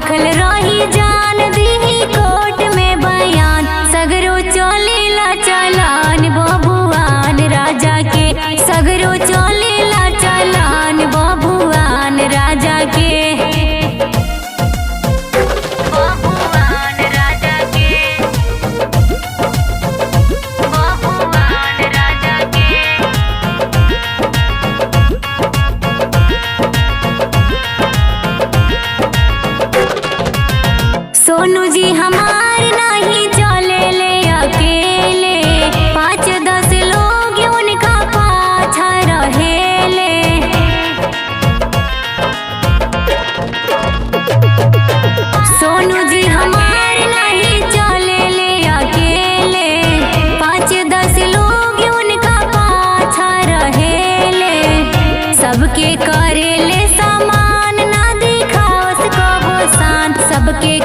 राखल रही जान दीही कोर्ट में बयान सगरो चलेला चालान बबुआन राजा के सगरो चलेला चालान बबुआन राजा के बबुआन राजा के बबुआन राजा के सोनू जी हमार नहीं चले ले अकेले 5-10 लोग उनका पाछा रहेले सोनू जी हमार नहीं चले ले अकेले 5-10 लोग उनका पाछा रहेले सबके करेले समान ना दिखाओ कबो शांत सबके